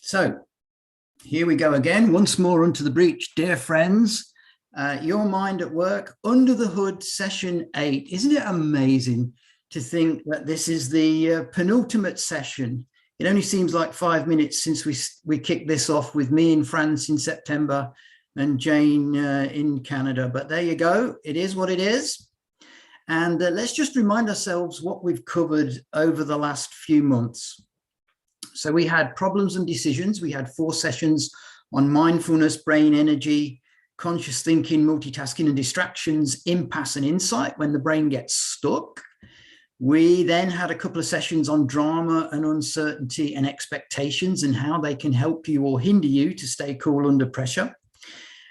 So here we go again, once more onto the breach, dear friends. Your Mind at Work, Under the Hood, session 8. Isn't it amazing to think that this is the penultimate session? It only seems like 5 minutes since we kicked this off with me in France in September and Jane in Canada. But there you go. It is what it is. And let's just remind ourselves what we've covered over the last few months. So we had problems and decisions. We had 4 sessions on mindfulness, brain energy, conscious thinking, multitasking and distractions, impasse and insight when the brain gets stuck. We then had a couple of sessions on drama and uncertainty and expectations and how they can help you or hinder you to stay cool under pressure.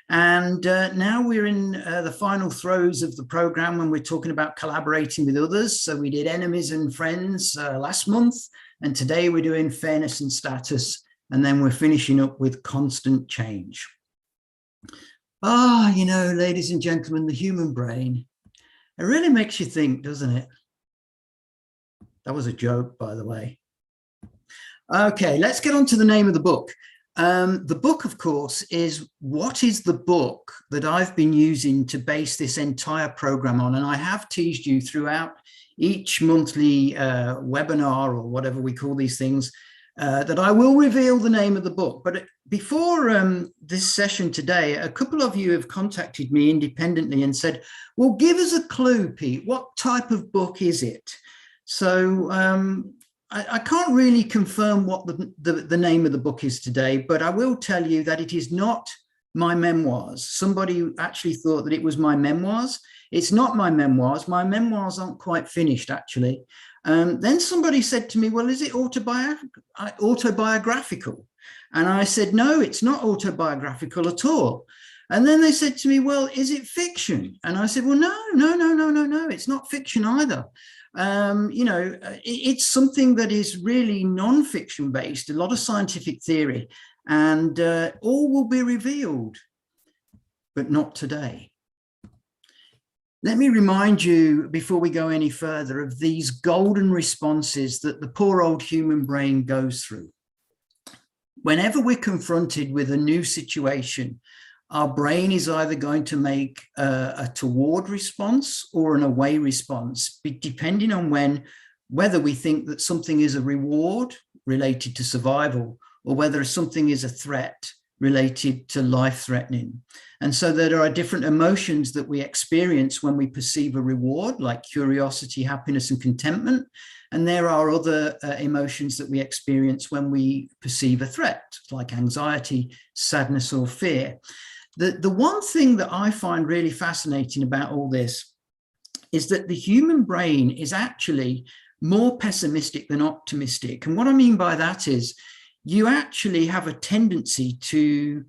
And now we're in the final throes of the program when we're talking about collaborating with others. So we did enemies and friends last month, and today we're doing fairness and status, and then we're finishing up with constant change. You know, ladies and gentlemen, the human brain, it really makes you think, doesn't it? That was a joke, by the way. Okay, let's get on to the name of the book. The book, of course, is what is the book that I've been using to base this entire program on. And I have teased you throughout each monthly webinar or whatever we call these things, that I will reveal the name of the book. But before this session today, a couple of you have contacted me independently and said, well, give us a clue, Pete, what type of book is it? So I can't really confirm what the name of the book is today, but I will tell you that it is not my memoirs. Somebody actually thought that it was my memoirs. It's not my memoirs. My memoirs aren't quite finished, actually. Then somebody said to me, well, is it autobiographical? And I said, no, it's not autobiographical at all. And then they said to me, well, is it fiction? And I said, well, no, it's not fiction either. You know, it's something that is really non-fiction based, a lot of scientific theory, and all will be revealed, but not today. Let me remind you, before we go any further, of these golden responses that the poor old human brain goes through. Whenever we're confronted with a new situation, our brain is either going to make a toward response or an away response, depending on whether we think that something is a reward related to survival or whether something is a threat related to life-threatening. And so there are different emotions that we experience when we perceive a reward, like curiosity, happiness, and contentment. And there are other emotions that we experience when we perceive a threat, like anxiety, sadness, or fear. The one thing that I find really fascinating about all this is that the human brain is actually more pessimistic than optimistic. And what I mean by that is you actually have a tendency to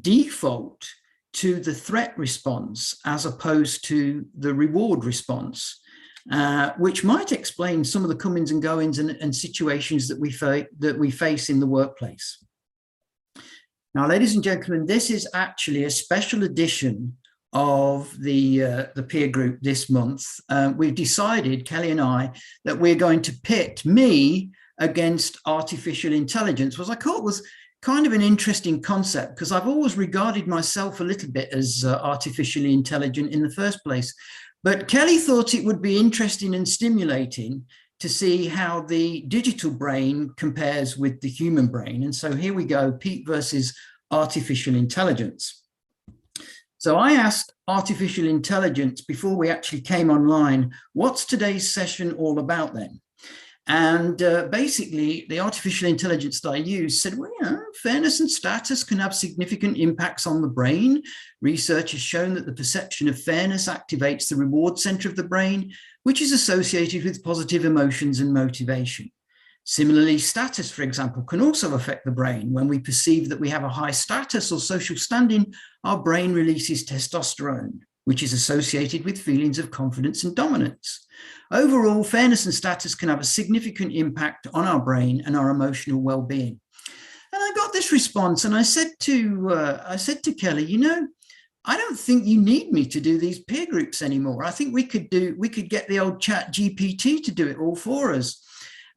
default to the threat response as opposed to the reward response, which might explain some of the comings and goings and situations that we face in the workplace. Now, ladies and gentlemen, this is actually a special edition of the peer group this month. We've decided, Kelly and I, that we're going to pit me against artificial intelligence, which I thought was kind of an interesting concept because I've always regarded myself a little bit as artificially intelligent in the first place. But Kelly thought it would be interesting and stimulating to see how the digital brain compares with the human brain. And so here we go, Pete versus artificial intelligence. So I asked artificial intelligence before we actually came online, what's today's session all about then? And basically the artificial intelligence that I used said, well, you know, fairness and status can have significant impacts on the brain. Research has shown that the perception of fairness activates the reward center of the brain, which is associated with positive emotions and motivation. Similarly, status, for example, can also affect the brain. When we perceive that we have a high status or social standing, our brain releases testosterone, which is associated with feelings of confidence and dominance. Overall, fairness and status can have a significant impact on our brain and our emotional well-being. And I got this response, and I said to Kelly, you know, I don't think you need me to do these peer groups anymore. I think we could get the old chat GPT to do it all for us.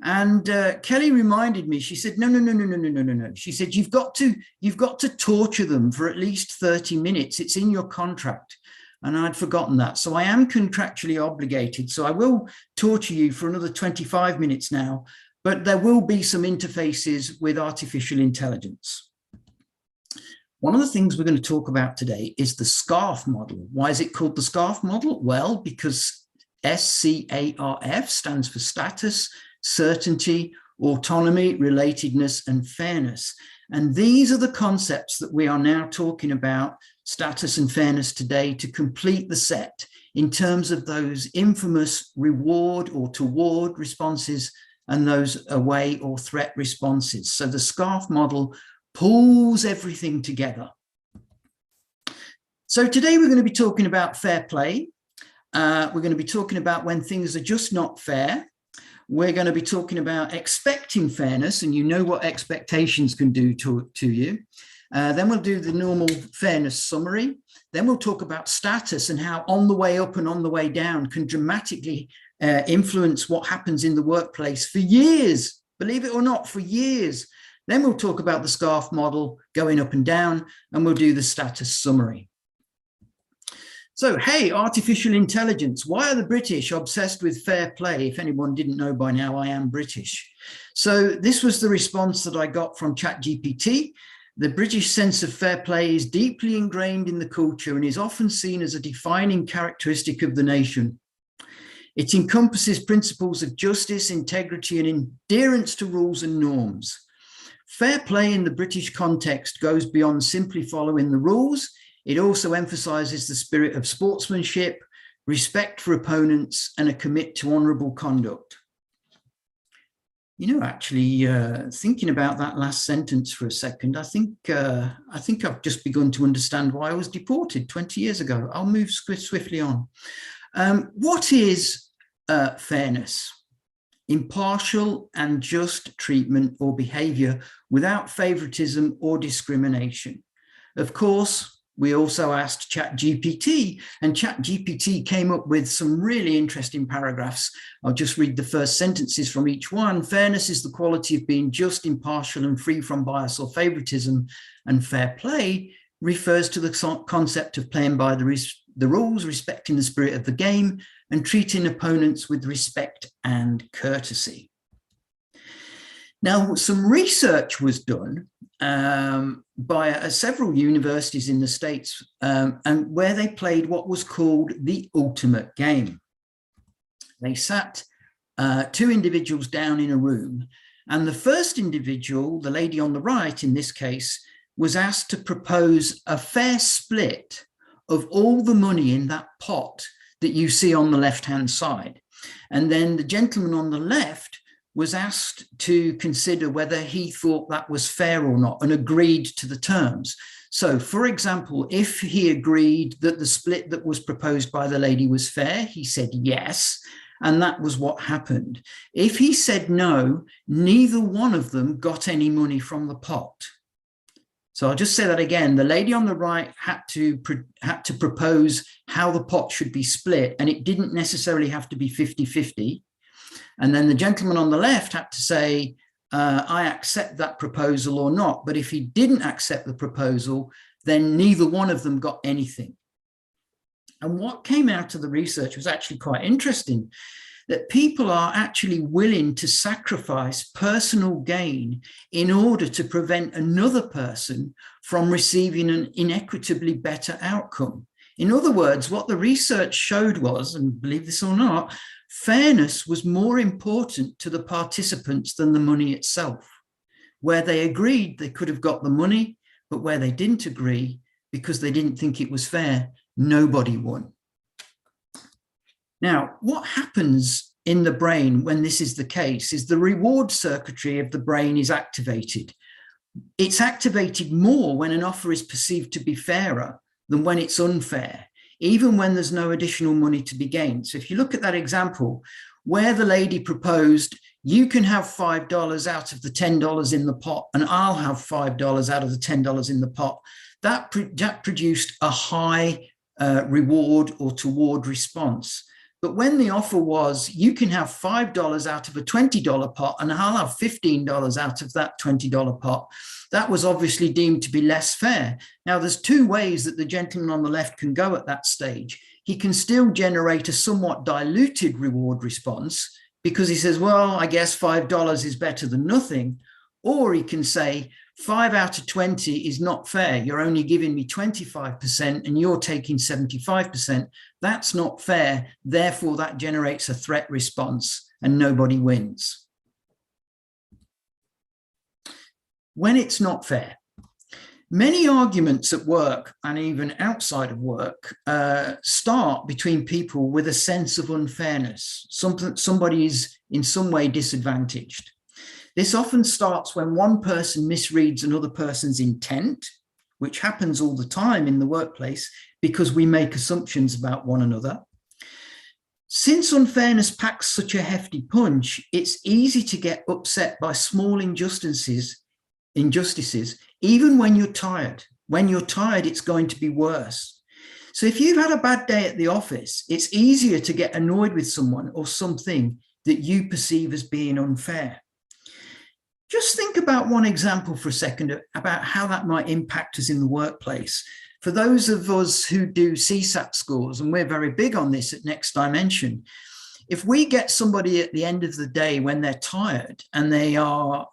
And Kelly reminded me, she said, no. She said, you've got to torture them for at least 30 minutes. It's in your contract. And I'd forgotten that. So I am contractually obligated. So I will torture you for another 25 minutes now, but there will be some interfaces with artificial intelligence. One of the things we're going to talk about today is the SCARF model. Why is it called the SCARF model? Well, because SCARF stands for status, certainty, autonomy, relatedness, and fairness. And these are the concepts that we are now talking about, status and fairness today, to complete the set in terms of those infamous reward or toward responses and those away or threat responses. So the SCARF model pulls everything together. So today we're going to be talking about fair play. We're going to be talking about when things are just not fair. We're going to be talking about expecting fairness, and you know what expectations can do to you. Then we'll do the normal fairness summary. Then we'll talk about status and how on the way up and on the way down can dramatically influence what happens in the workplace for years, believe it or not, for years. Then we'll talk about the SCARF model going up and down, and we'll do the status summary. So, hey, artificial intelligence. Why are the British obsessed with fair play? If anyone didn't know by now, I am British. So this was the response that I got from ChatGPT. The British sense of fair play is deeply ingrained in the culture and is often seen as a defining characteristic of the nation. It encompasses principles of justice, integrity, and adherence to rules and norms. Fair play in the British context goes beyond simply following the rules. It also emphasizes the spirit of sportsmanship, respect for opponents, and a commit to honorable conduct. You know, actually, thinking about that last sentence for a second, I think I've just begun to understand why I was deported 20 years ago. I'll move swiftly on. What is fairness? Impartial and just treatment or behavior without favoritism or discrimination. Of course, we also asked ChatGPT, and ChatGPT came up with some really interesting paragraphs. I'll just read the first sentences from each one. Fairness is the quality of being just, impartial, and free from bias or favoritism. And fair play refers to the concept of playing by the rules, respecting the spirit of the game, and treating opponents with respect and courtesy. Now, some research was done by several universities in the States, and where they played what was called the ultimate game. They sat two individuals down in a room, and the first individual, the lady on the right in this case, was asked to propose a fair split of all the money in that pot that you see on the left-hand side. And then the gentleman on the left was asked to consider whether he thought that was fair or not and agreed to the terms. So, for example, if he agreed that the split that was proposed by the lady was fair, he said yes, and that was what happened. If he said no, neither one of them got any money from the pot. So I'll just say that again. The lady on the right had to propose how the pot should be split, and it didn't necessarily have to be 50-50. And then the gentleman on the left had to say, I accept that proposal or not. But if he didn't accept the proposal, then neither one of them got anything. And what came out of the research was actually quite interesting, that people are actually willing to sacrifice personal gain in order to prevent another person from receiving an inequitably better outcome. In other words, what the research showed was, and believe this or not, fairness was more important to the participants than the money itself. Where they agreed, they could have got the money, but where they didn't agree, because they didn't think it was fair, nobody won. Now, what happens in the brain when this is the case is the reward circuitry of the brain is activated. It's activated more when an offer is perceived to be fairer than when it's unfair, even when there's no additional money to be gained. So if you look at that example where the lady proposed, you can have $5 out of the $10 in the pot, and I'll have $5 out of the $10 in the pot, that produced a high reward or toward response. But when the offer was, you can have $5 out of a $20 pot and I'll have $15 out of that $20 pot, that was obviously deemed to be less fair. Now, there's two ways that the gentleman on the left can go at that stage. He can still generate a somewhat diluted reward response because he says, well, I guess $5 is better than nothing. Or he can say, 5 out of 20 is not fair. You're only giving me 25% and you're taking 75%. That's not fair. Therefore, that generates a threat response and nobody wins. When it's not fair, many arguments at work and even outside of work start between people with a sense of unfairness. Somebody is in some way disadvantaged. This often starts when one person misreads another person's intent, which happens all the time in the workplace because we make assumptions about one another. Since unfairness packs such a hefty punch, it's easy to get upset by small injustices, even when you're tired. When you're tired, it's going to be worse. So if you've had a bad day at the office, it's easier to get annoyed with someone or something that you perceive as being unfair. Just think about one example for a second about how that might impact us in the workplace. For those of us who do CSAT scores, and we're very big on this at Next Dimension, if we get somebody at the end of the day when they're tired and they are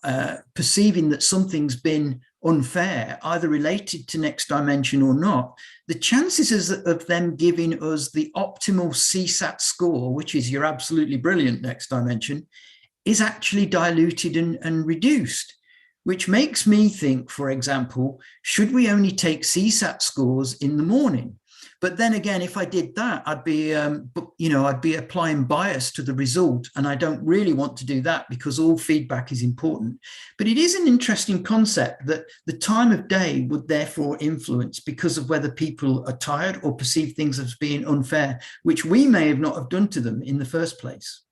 perceiving that something's been unfair, either related to Next Dimension or not, the chances of them giving us the optimal CSAT score, which is you're absolutely brilliant, Next Dimension, is actually diluted and reduced, which makes me think, for example, should we only take CSAT scores in the morning? But then again, if I did that, I'd be applying bias to the result, and I don't really want to do that because all feedback is important. But it is an interesting concept that the time of day would therefore influence because of whether people are tired or perceive things as being unfair, which we may have not have done to them in the first place.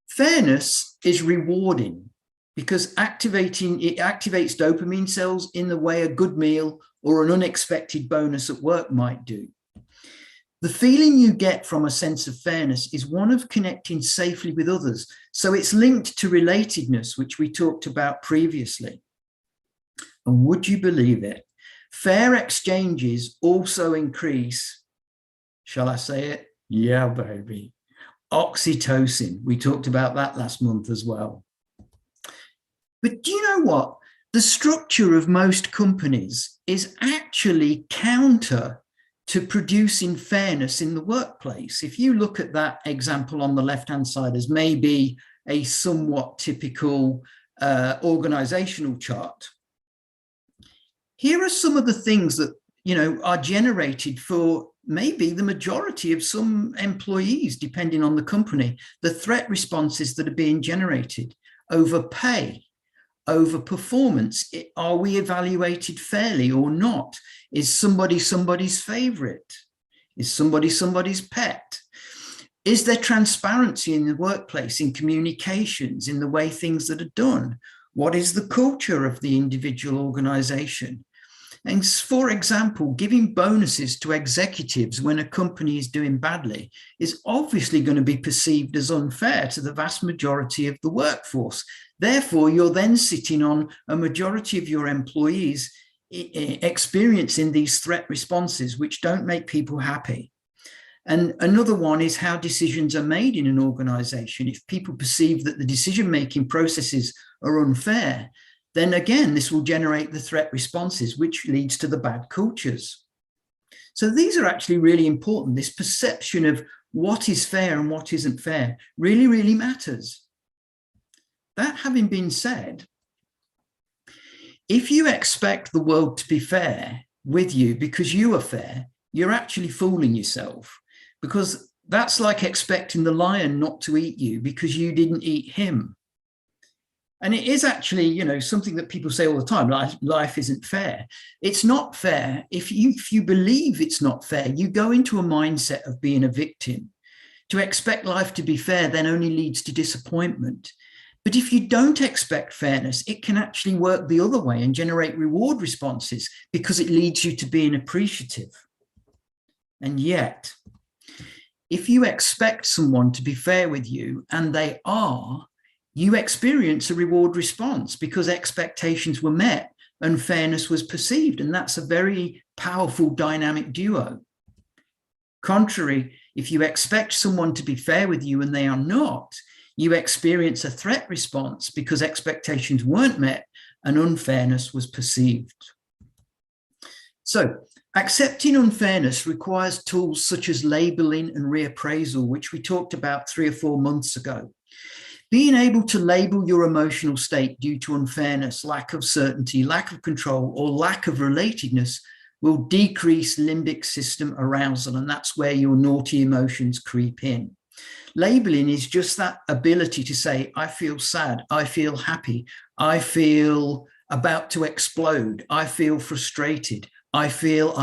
Fairness is rewarding because it activates dopamine cells in the way a good meal or an unexpected bonus at work might do. The feeling you get from a sense of fairness is one of connecting safely with others. So it's linked to relatedness, which we talked about previously. And would you believe it? Fair exchanges also increase, shall I say it? Yeah, baby. Oxytocin. We talked about that last month as well. But do you know what? The structure of most companies is actually counter to producing fairness in the workplace. If you look at that example on the left-hand side as maybe a somewhat typical organizational chart, here are some of the things that are generated for maybe the majority of some employees, depending on the company, the threat responses that are being generated over pay, over performance. Are we evaluated fairly or not? Is somebody somebody's favorite? Is somebody somebody's pet? Is there transparency in the workplace, in communications, in the way things that are done? What is the culture of the individual organization? And for example, giving bonuses to executives when a company is doing badly is obviously going to be perceived as unfair to the vast majority of the workforce. Therefore, you're then sitting on a majority of your employees experiencing these threat responses, which don't make people happy. And another one is how decisions are made in an organization. If people perceive that the decision-making processes are unfair, then again, this will generate the threat responses, which leads to the bad cultures. So these are actually really important. This perception of what is fair and what isn't fair really, really matters. That having been said, if you expect the world to be fair with you because you are fair, you're actually fooling yourself, because that's like expecting the lion not to eat you because you didn't eat him. And it is actually, something that people say all the time, life isn't fair. It's not fair. If you believe it's not fair, you go into a mindset of being a victim. To expect life to be fair then only leads to disappointment. But if you don't expect fairness, it can actually work the other way and generate reward responses because it leads you to being appreciative. And yet, If you expect someone to be fair with you and they are, you experience a reward response because expectations were met and fairness was perceived. And that's a very powerful dynamic duo. Contrary, if you expect someone to be fair with you and they are not, you experience a threat response because expectations weren't met and unfairness was perceived. So, accepting unfairness requires tools such as labeling and reappraisal, which we talked about 3 or 4 months ago. Being able to label your emotional state due to unfairness, lack of certainty, lack of control, or lack of relatedness will decrease limbic system arousal, and that's where your naughty emotions creep in. Labeling is just that ability to say, I feel sad, I feel happy, I feel about to explode, I feel frustrated, I feel.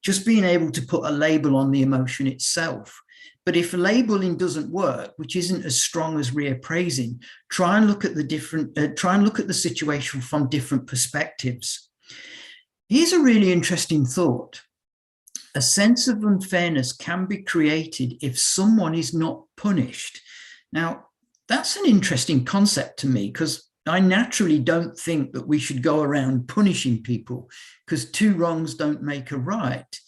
Just being able to put a label on the emotion itself. But if labeling doesn't work, which isn't as strong as reappraising, try and look at the situation from different perspectives. Here's a really interesting thought. A sense of unfairness can be created if someone is not punished. Now, that's an interesting concept to me because I naturally don't think that we should go around punishing people because 2 wrongs don't make a right.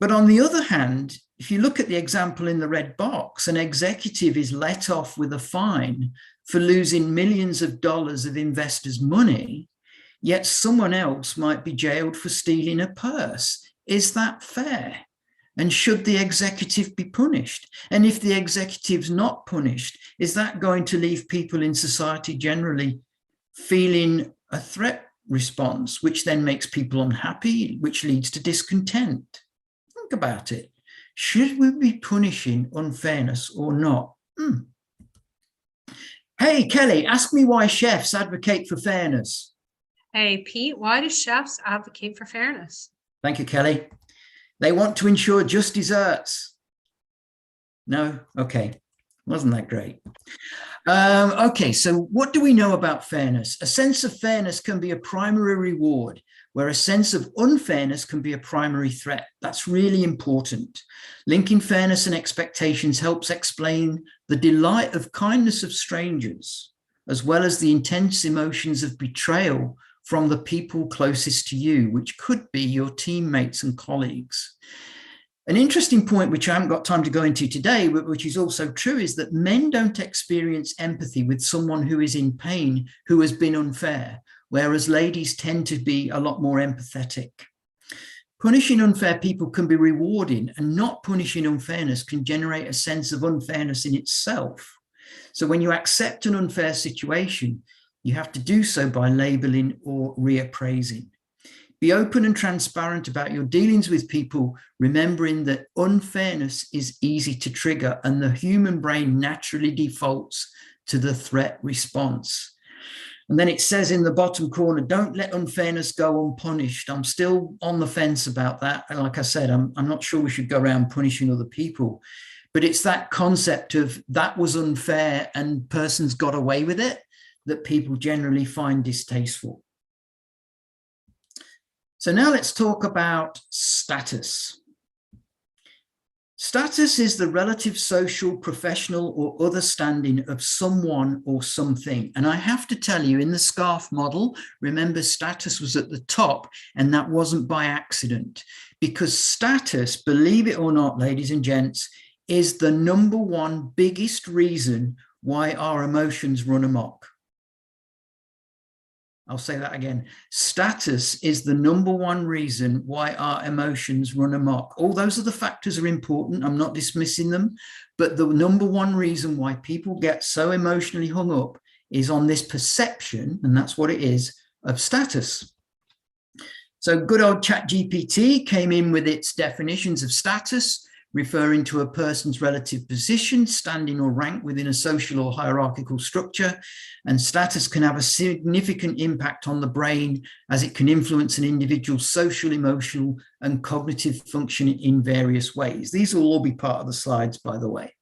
But on the other hand, if you look at the example in the red box, an executive is let off with a fine for losing millions of dollars of investors' money, yet someone else might be jailed for stealing a purse. Is that fair? And should the executive be punished? And if the executive's not punished, is that going to leave people in society generally feeling a threat response, which then makes people unhappy, which leads to discontent? Think about it. Should we be punishing unfairness or not? Hey, Kelly, ask me why chefs advocate for fairness. Hey, Pete, why do chefs advocate for fairness? Thank you, Kelly. They want to ensure just desserts. No? Okay. Wasn't that great? Okay, so what do we know about fairness? A sense of fairness can be a primary reward, where a sense of unfairness can be a primary threat. That's really important. Linking fairness and expectations helps explain the delight of kindness of strangers, as well as the intense emotions of betrayal from the people closest to you, which could be your teammates and colleagues. An interesting point, which I haven't got time to go into today, but which is also true, is that men don't experience empathy with someone who is in pain, who has been unfair, whereas ladies tend to be a lot more empathetic. Punishing unfair people can be rewarding, and not punishing unfairness can generate a sense of unfairness in itself. So when you accept an unfair situation, you have to do so by labeling or reappraising. Be open and transparent about your dealings with people, remembering that unfairness is easy to trigger and the human brain naturally defaults to the threat response. And then it says in the bottom corner, don't let unfairness go unpunished. I'm still on the fence about that. And like I said, I'm not sure we should go around punishing other people. But it's that concept of that was unfair and persons got away with it that people generally find distasteful. So now let's talk about status. Status is the relative social, professional, or other standing of someone or something. And I have to tell you, in the SCARF model, remember status was at the top, and that wasn't by accident, because status, believe it or not, ladies and gents, is the #1 biggest reason why our emotions run amok. I'll say that again. Status is the #1 reason why our emotions run amok. All those other factors are important. I'm not dismissing them. But the #1 reason why people get so emotionally hung up is on this perception, and that's what it is, of status. So good old ChatGPT came in with its definitions of status, referring to a person's relative position, standing or rank within a social or hierarchical structure. And status can have a significant impact on the brain, as it can influence an individual's social, emotional, and cognitive function in various ways. These will all be part of the slides, by the way.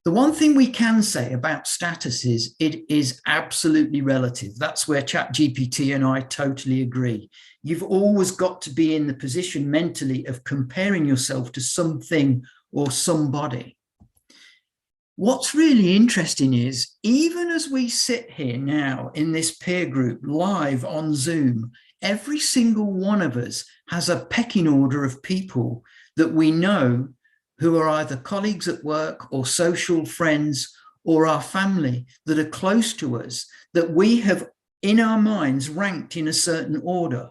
The one thing we can say about status is it is absolutely relative. That's where ChatGPT and I totally agree. You've always got to be in the position mentally of comparing yourself to something or somebody. What's really interesting is, even as we sit here now in this peer group live on Zoom, every single one of us has a pecking order of people that we know who are either colleagues at work or social friends or our family that are close to us, that we have in our minds ranked in a certain order.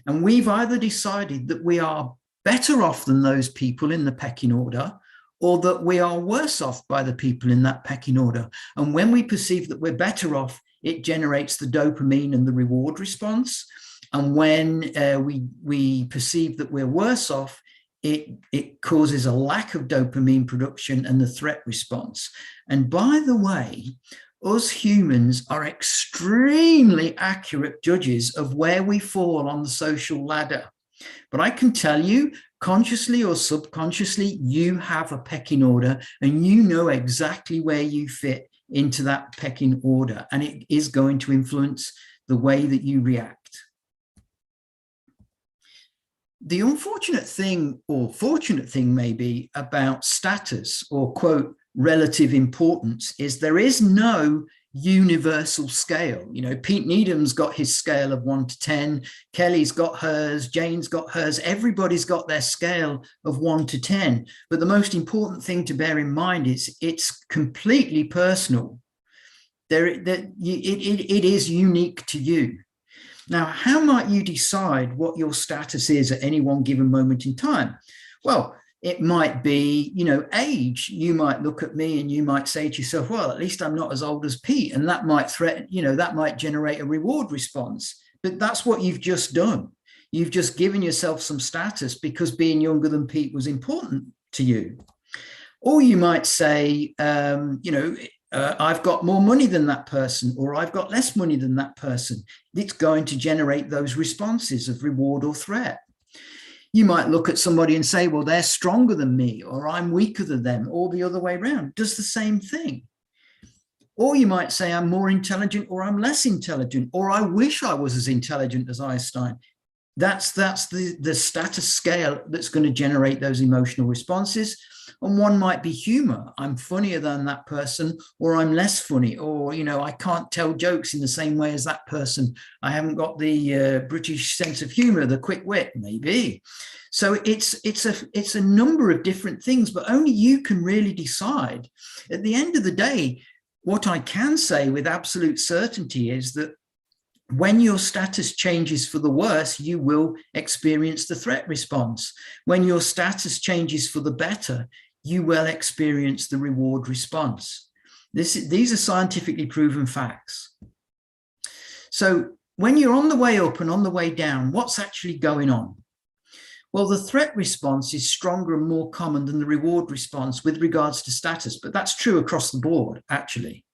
And we've either decided that we are better off than those people in the pecking order, or that we are worse off by the people in that pecking order. And when we perceive that we're better off, it generates the dopamine and the reward response. And when we perceive that we're worse off, it causes a lack of dopamine production and the threat response. And by the way, us humans are extremely accurate judges of where we fall on the social ladder. But I can tell you, consciously or subconsciously, you have a pecking order and you know exactly where you fit into that pecking order. And it is going to influence the way that you react. The unfortunate thing, or fortunate thing maybe, about status or, quote, relative importance is there is no universal scale. You know, Pete Needham's got his scale of 1 to 10, Kelly's got hers, Jane's got hers, everybody's got their scale of 1 to 10. But the most important thing to bear in mind is it's completely personal. It is unique to you. Now, how might you decide what your status is at any one given moment in time? Well, it might be, you know, age. You might look at me and you might say to yourself, well, at least I'm not as old as Pete. And that might threaten, you know, that might generate a reward response. But that's what you've just done. You've just given yourself some status because being younger than Pete was important to you. Or you might say, I've got more money than that person, or I've got less money than that person. It's going to generate those responses of reward or threat. You might look at somebody and say, well, they're stronger than me, or I'm weaker than them, or the other way around. Does the same thing. Or you might say, I'm more intelligent, or I'm less intelligent, or I wish I was as intelligent as Einstein. That's the status scale that's going to generate those emotional responses. And one might be humor. I'm funnier than that person, or I'm less funny, or, you know, I can't tell jokes in the same way as that person. I haven't got the British sense of humor, the quick wit, maybe. So it's a number of different things, but only you can really decide. At the end of the day, what I can say with absolute certainty is that when your status changes for the worse, you will experience the threat response. When your status changes for the better, you will experience the reward response. These are scientifically proven facts. So when you're on the way up and on the way down, what's actually going on? Well, the threat response is stronger and more common than the reward response with regards to status, but that's true across the board, actually.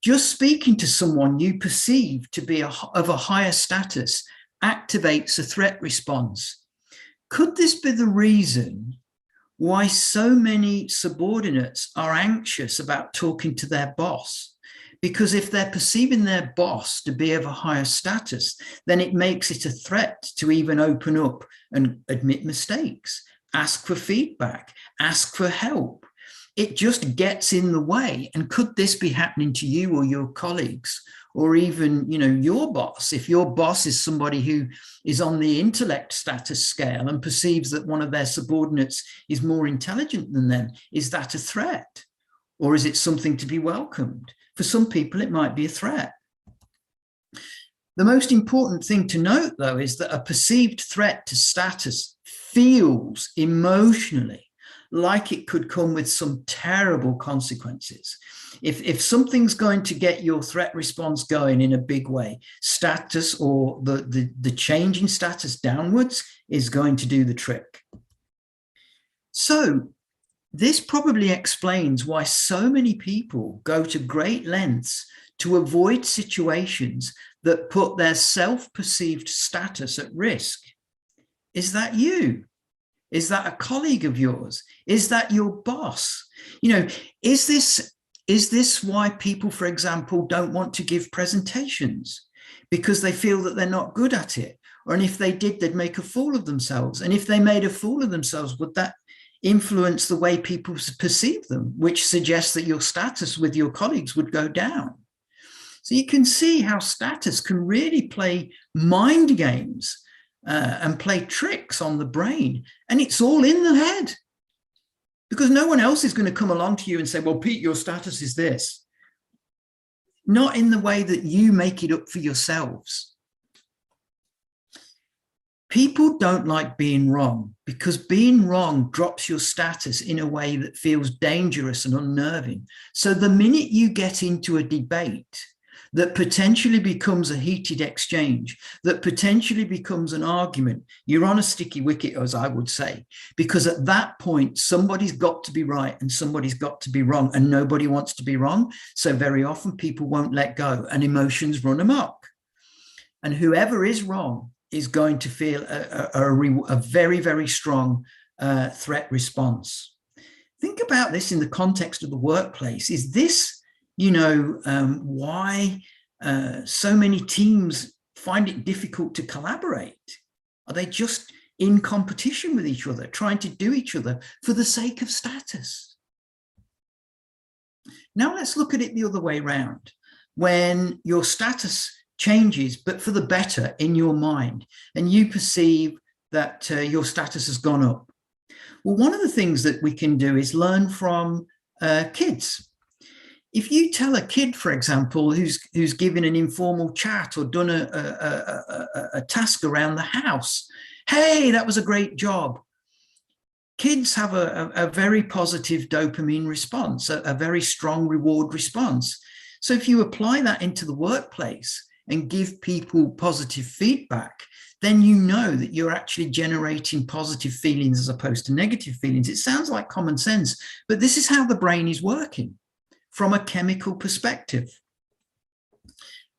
Just speaking to someone you perceive to be of a higher status activates a threat response. Could this be the reason why so many subordinates are anxious about talking to their boss? Because if they're perceiving their boss to be of a higher status, then it makes it a threat to even open up and admit mistakes, ask for feedback, ask for help. It just gets in the way. And could this be happening to you or your colleagues, or even, you know, your boss? If your boss is somebody who is on the intellect status scale and perceives that one of their subordinates is more intelligent than them, is that a threat? Or is it something to be welcomed? For some people, it might be a threat. The most important thing to note, though, is that a perceived threat to status feels emotionally like it could come with some terrible consequences. If something's going to get your threat response going in a big way, status or the change in status downwards is going to do the trick. So this probably explains why so many people go to great lengths to avoid situations that put their self-perceived status at risk. Is that you? Is that a colleague of yours? Is that your boss? You know, is this why people, for example, don't want to give presentations? Because they feel that they're not good at it. Or and if they did, they'd make a fool of themselves. And if they made a fool of themselves, would that influence the way people perceive them, which suggests that your status with your colleagues would go down? So you can see how status can really play mind games and play tricks on the brain. And it's all in the head, because no one else is going to come along to you and say, well, Pete, your status is this. Not in the way that you make it up for yourselves. People don't like being wrong, because being wrong drops your status in a way that feels dangerous and unnerving. So the minute you get into a debate that potentially becomes a heated exchange, that potentially becomes an argument, you're on a sticky wicket, as I would say, because at that point, somebody's got to be right and somebody's got to be wrong, and nobody wants to be wrong. So very often people won't let go and emotions run amok. And whoever is wrong is going to feel a very, very strong threat response. Think about this in the context of the workplace. Is this why so many teams find it difficult to collaborate? Are they just in competition with each other, trying to do each other for the sake of status? Now let's look at it the other way around. When your status changes, but for the better in your mind, and you perceive that your status has gone up. Well, one of the things that we can do is learn from kids. If you tell a kid, for example, who's given an informal chat or done a task around the house, hey, that was a great job. Kids have a very positive dopamine response, a very strong reward response. So if you apply that into the workplace and give people positive feedback, then you know that you're actually generating positive feelings as opposed to negative feelings. It sounds like common sense, but this is how the brain is working from a chemical perspective.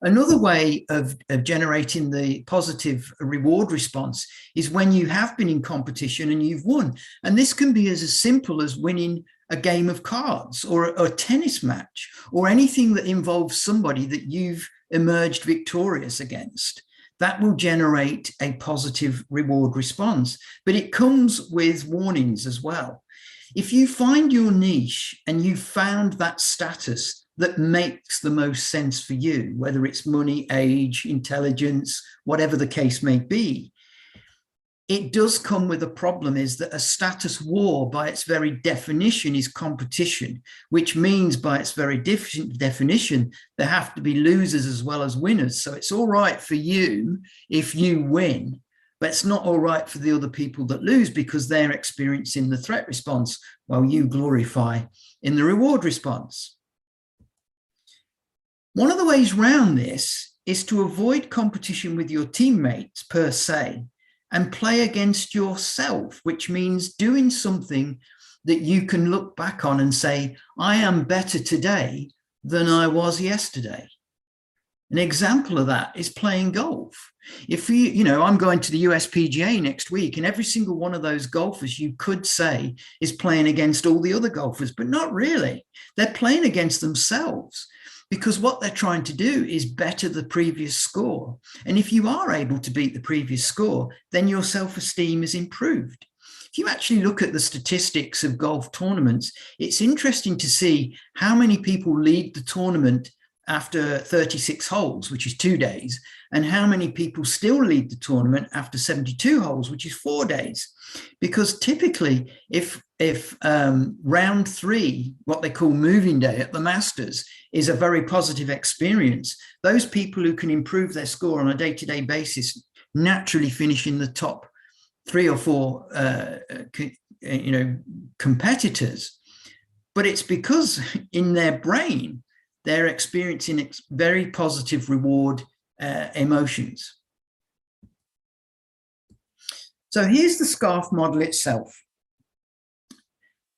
Another way of generating the positive reward response is when you have been in competition and you've won. And this can be as simple as winning a game of cards or a tennis match or anything that involves somebody that you've emerged victorious against. That will generate a positive reward response, but it comes with warnings as well. If you find your niche and you found that status that makes the most sense for you, whether it's money, age, intelligence, whatever the case may be, it does come with a problem, is that a status war by its very definition is competition, which means by its very definition, there have to be losers as well as winners. So it's all right for you if you win, but it's not all right for the other people that lose, because they're experiencing the threat response while you glorify in the reward response. One of the ways around this is to avoid competition with your teammates per se, and play against yourself, which means doing something that you can look back on and say, I am better today than I was yesterday. An example of that is playing golf. If I'm going to the USPGA next week, and every single one of those golfers you could say is playing against all the other golfers, but not really. They're playing against themselves, because what they're trying to do is better the previous score. And if you are able to beat the previous score, then your self-esteem is improved. If you actually look at the statistics of golf tournaments, it's interesting to see how many people lead the tournament after 36 holes, which is 2 days, and how many people still lead the tournament after 72 holes, which is 4 days. Because typically, if round 3, what they call moving day at the Masters, is a very positive experience, those people who can improve their score on a day-to-day basis naturally finish in the top 3 or 4 competitors. But it's because in their brain, they're experiencing very positive reward emotions. So here's the SCARF model itself.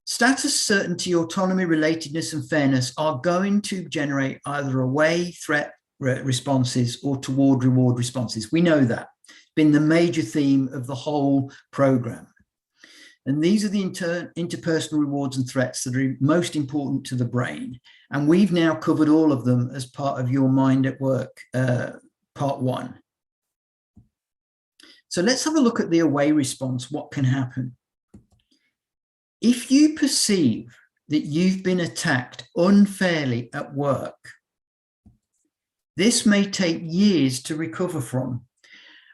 Status, certainty, autonomy, relatedness, and fairness are going to generate either away threat responses or toward reward responses. We know that. It's been the major theme of the whole program. And these are the interpersonal rewards and threats that are most important to the brain. And we've now covered all of them as part of your Mind at Work, part 1. So let's have a look at the away response. What can happen? If you perceive that you've been attacked unfairly at work, this may take years to recover from.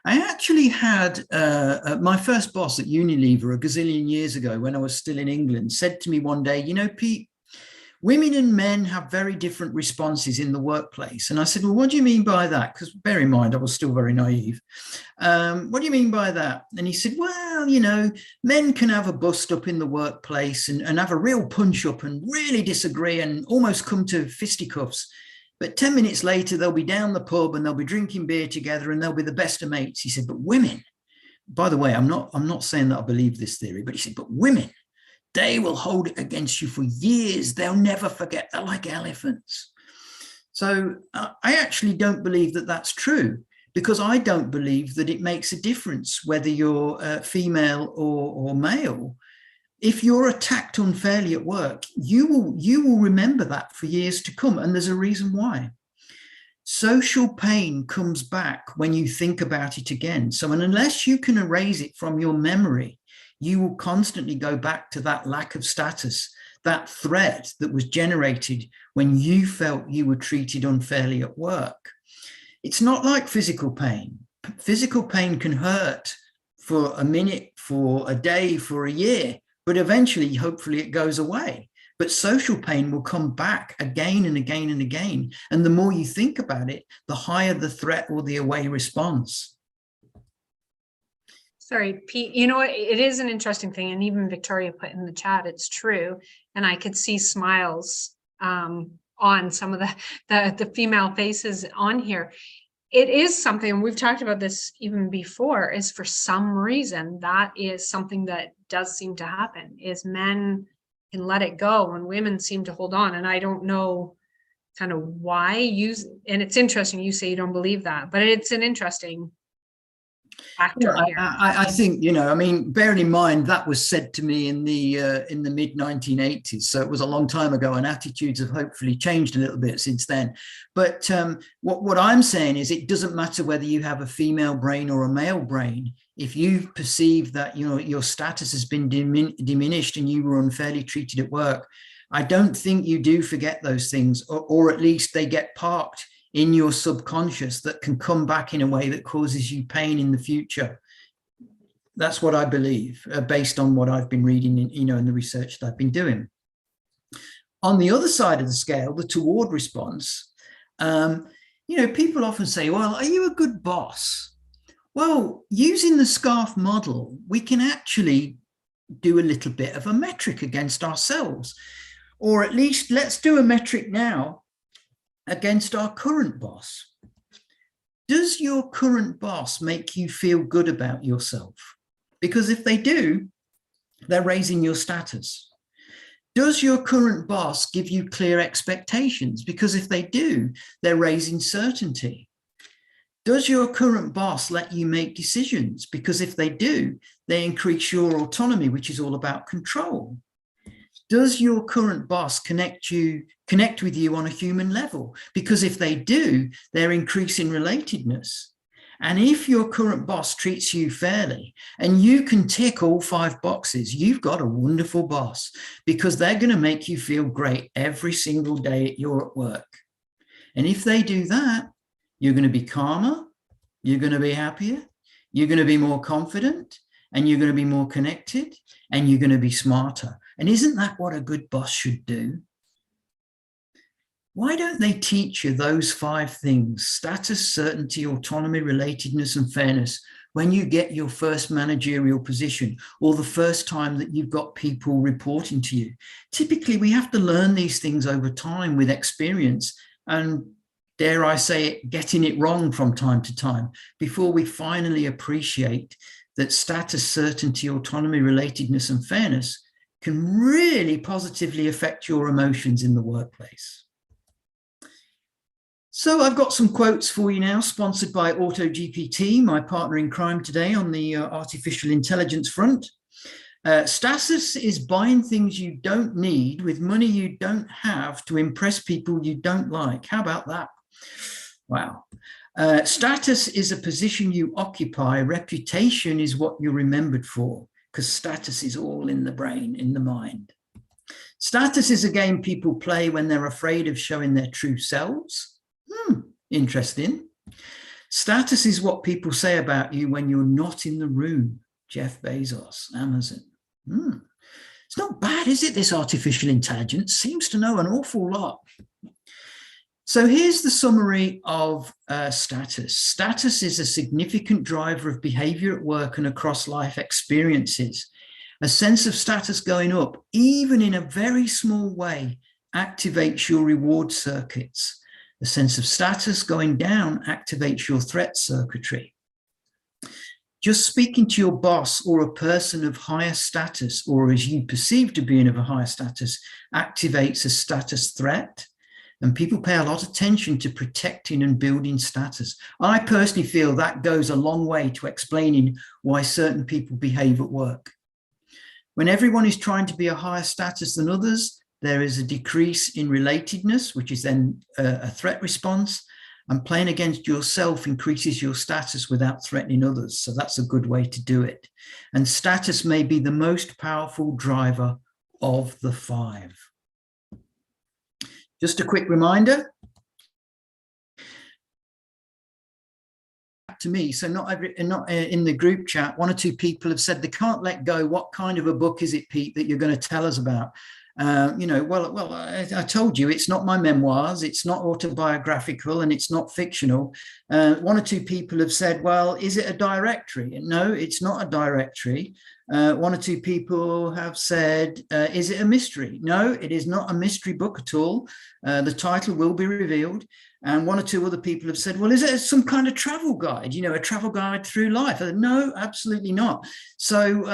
I actually had my first boss at Unilever a gazillion years ago when I was still in England said to me one day, you know, Pete, women and men have very different responses in the workplace. And I said, well, what do you mean by that? Because bear in mind, I was still very naive. What do you mean by that? And he said, well, you know, men can have a bust up in the workplace and have a real punch up and really disagree and almost come to fisticuffs. But 10 minutes later, they'll be down the pub and they'll be drinking beer together and they'll be the best of mates. He said, but women, by the way, I'm not saying that I believe this theory, but he said, but women, they will hold it against you for years. They'll never forget. They're like elephants. So I actually don't believe that that's true, because I don't believe that it makes a difference whether you're female or male. If you're attacked unfairly at work, you will remember that for years to come. And there's a reason why. Social pain comes back when you think about it again. So unless you can erase it from your memory, you will constantly go back to that lack of status, that threat that was generated when you felt you were treated unfairly at work. It's not like physical pain. Physical pain can hurt for a minute, for a day, for a year, but eventually, hopefully, it goes away. But social pain will come back again and again and again. And the more you think about it, the higher the threat or the away response. Sorry, Pete, you know what? It is an interesting thing. And even Victoria put in the chat, it's true. And I could see smiles on some of the female faces on here. It is something, and we've talked about this even before, is for some reason, that is something that does seem to happen, is men can let it go and women seem to hold on. And I don't know kind of why and it's interesting you say you don't believe that, but it's an interesting factor here. I think, you know, I mean, bearing in mind that was said to me in the mid 1980s, so it was a long time ago, and attitudes have hopefully changed a little bit since then. But what I'm saying is, it doesn't matter whether you have a female brain or a male brain. If you perceive that, you know, your status has been diminished and you were unfairly treated at work, I don't think you do forget those things, or at least they get parked in your subconscious that can come back in a way that causes you pain in the future. That's what I believe, based on what I've been reading, you know, in the research that I've been doing. On the other side of the scale, the toward response, you know, people often say, well, are you a good boss? Well, using the SCARF model, we can actually do a little bit of a metric against ourselves, or at least let's do a metric now against our current boss. Does your current boss make you feel good about yourself? Because if they do, they're raising your status. Does your current boss give you clear expectations? Because if they do, they're raising certainty. Does your current boss let you make decisions? Because if they do, they increase your autonomy, which is all about control. Does your current boss connect with you on a human level? Because if they do, they're increasing relatedness. And if your current boss treats you fairly and you can tick all 5 boxes, you've got a wonderful boss, because they're going to make you feel great every single day you're at work. And if they do that, you're going to be calmer, you're going to be happier, you're going to be more confident, and you're going to be more connected, and you're going to be smarter. And isn't that what a good boss should do? Why don't they teach you those 5 things: status, certainty, autonomy, relatedness, and fairness, when you get your first managerial position, or the first time that you've got people reporting to you? Typically, we have to learn these things over time with experience, and dare I say it, getting it wrong from time to time, before we finally appreciate that status, certainty, autonomy, relatedness, and fairness can really positively affect your emotions in the workplace. So I've got some quotes for you now, sponsored by AutoGPT, my partner in crime today on the artificial intelligence front. Status is buying things you don't need with money you don't have to impress people you don't like. How about that? Wow. Status is a position you occupy. Reputation is what you're remembered for, because status is all in the brain, in the mind. Status is a game people play when they're afraid of showing their true selves. Interesting. Status is what people say about you when you're not in the room. Jeff Bezos, Amazon. It's not bad, is it? This artificial intelligence seems to know an awful lot. So here's the summary of status. Status is a significant driver of behavior at work and across life experiences. A sense of status going up, even in a very small way, activates your reward circuits. A sense of status going down activates your threat circuitry. Just speaking to your boss or a person of higher status, or as you perceive to be of a higher status, activates a status threat. And people pay a lot of attention to protecting and building status. I personally feel that goes a long way to explaining why certain people behave at work. When everyone is trying to be a higher status than others, there is a decrease in relatedness, which is then a threat response. And playing against yourself increases your status without threatening others. So that's a good way to do it. And status may be the most powerful driver of the 5. Just a quick reminder to me. So not in the group chat, 1 or 2 people have said they can't let go. What kind of a book is it, Pete, that you're going to tell us about? I told you it's not my memoirs, it's not autobiographical, and it's not fictional. 1 or 2 people have said, well, is it a directory? No, it's not a directory. 1 or 2 people have said, is it a mystery? No, it is not a mystery book at all. The title will be revealed. And 1 or 2 other people have said, well, is it some kind of travel guide, a travel guide through life? No, absolutely not. So,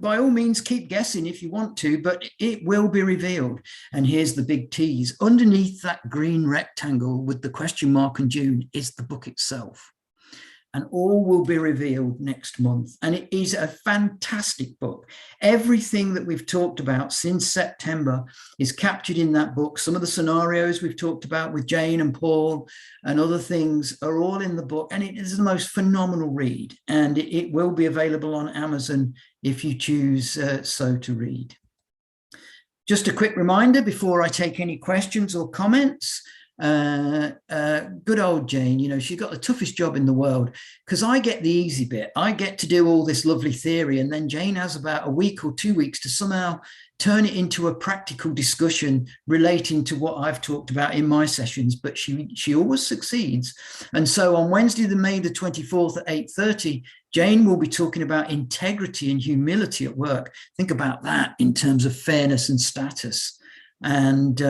by all means, keep guessing if you want to, but it will be revealed. And here's the big tease. Underneath that green rectangle with the question mark and June is the book itself. And all will be revealed next month. And it is a fantastic book. Everything that we've talked about since September is captured in that book. Some of the scenarios we've talked about with Jane and Paul and other things are all in the book. And it is the most phenomenal read. And it will be available on Amazon if you choose so to read. Just a quick reminder before I take any questions or comments. Good old Jane, she's got the toughest job in the world, because I get the easy bit. I get to do all this lovely theory, and then Jane has about a week or 2 weeks to somehow turn it into a practical discussion relating to what I've talked about in my sessions, but she always succeeds. And so on Wednesday, May the 24th at 8:30, Jane will be talking about integrity and humility at work. Think about that in terms of fairness and status. And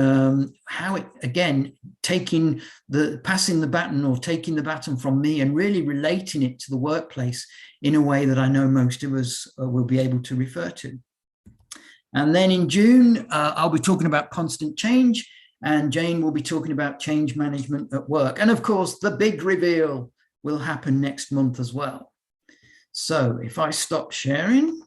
how it, again, passing the baton or taking the baton from me and really relating it to the workplace in a way that I know most of us will be able to refer to. And then in June, I'll be talking about constant change, and Jane will be talking about change management at work. And of course, the big reveal will happen next month as well. So if I stop sharing.